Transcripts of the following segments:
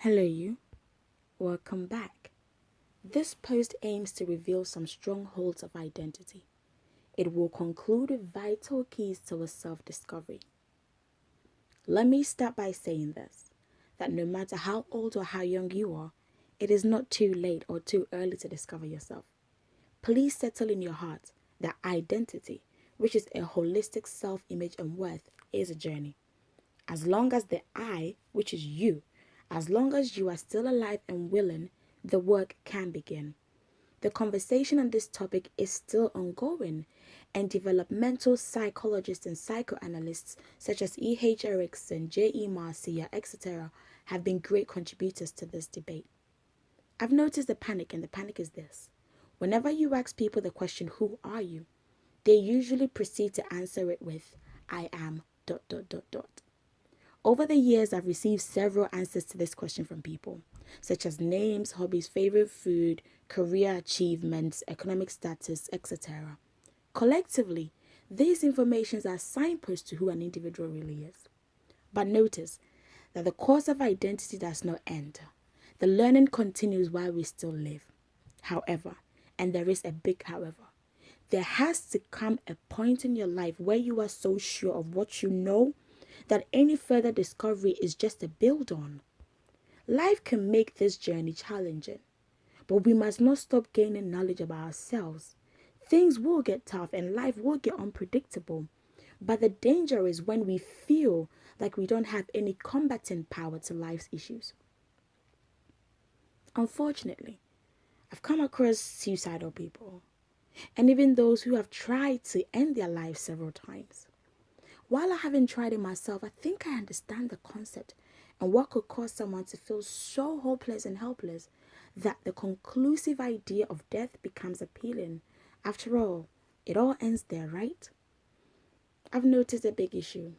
Hello you, welcome back. This post aims to reveal some strongholds of identity. It will conclude with vital keys to a self-discovery. Let me start by saying this, that no matter how old or how young you are, it is not too late or too early to discover yourself. Please settle in your heart that identity, which is a holistic self-image and worth, is a journey. As long as the I, which is you, as long as you are still alive and willing, the work can begin. The conversation on this topic is still ongoing, and developmental psychologists and psychoanalysts such as E.H. Erickson, J.E. Marcia, etc. have been great contributors to this debate. I've noticed a panic, and the panic is this. Whenever you ask people the question, who are you? They usually proceed to answer it with, I am ... Over the years, I've received several answers to this question from people, such as names, hobbies, favorite food, career achievements, economic status, etc. Collectively, these informations are signposts to who an individual really is. But notice that the course of identity does not end. The learning continues while we still live. However, and there is a big however, there has to come a point in your life where you are so sure of what you know that any further discovery is just a build on. Life can make this journey challenging, but we must not stop gaining knowledge about ourselves. Things will get tough and life will get unpredictable, but the danger is when we feel like we don't have any combating power to life's issues. Unfortunately, I've come across suicidal people, and even those who have tried to end their lives several times. While I haven't tried it myself, I think I understand the concept and what could cause someone to feel so hopeless and helpless that the conclusive idea of death becomes appealing. After all, it all ends there, right? I've noticed a big issue.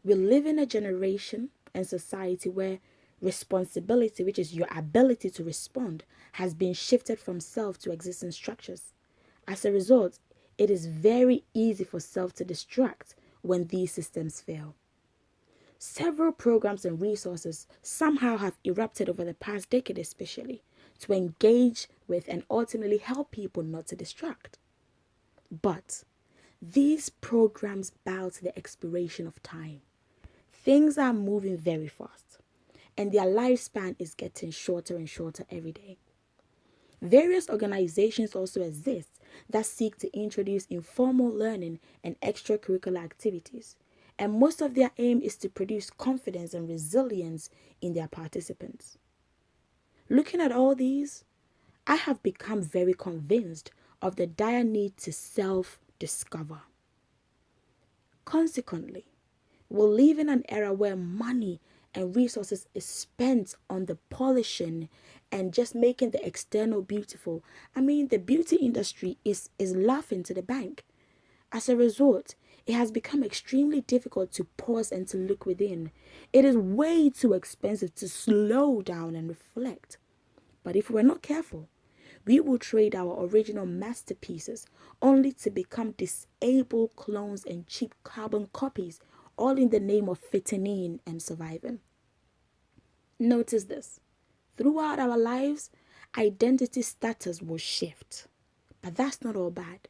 We live in a generation and society where responsibility, which is your ability to respond, has been shifted from self to existing structures. As a result, it is very easy for self to distract when these systems fail. Several programs and resources somehow have erupted over the past decade especially to engage with and ultimately help people not to distract. But these programs bow to the expiration of time. Things are moving very fast, and their lifespan is getting shorter and shorter every day. Various organizations also exist that seek to introduce informal learning and extracurricular activities, and most of their aim is to produce confidence and resilience in their participants. Looking at all these, I have become very convinced of the dire need to self-discover. Consequently, we live in an era where money and resources is spent on the polishing and just making the external beautiful. The beauty industry is laughing to the bank. As a result, it has become extremely difficult to pause and to look within. It is way too expensive to slow down and reflect. But if we're not careful, we will trade our original masterpieces only to become disabled clones and cheap carbon copies, all in the name of fitting in and surviving. Notice this. Throughout our lives, identity status will shift. But that's not all bad.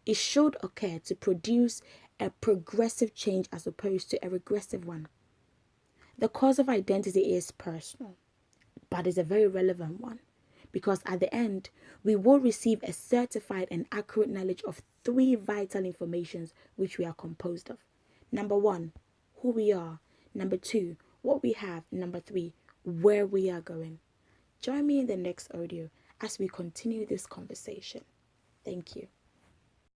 It should occur to produce a progressive change as opposed to a regressive one. The cause of identity is personal, but it's a very relevant one, because at the end, we will receive a certified and accurate knowledge of three vital informations which we are composed of. Number one, who we are. Number two, what we have. Number three, where we are going. Join me in the next audio as we continue this conversation. Thank you.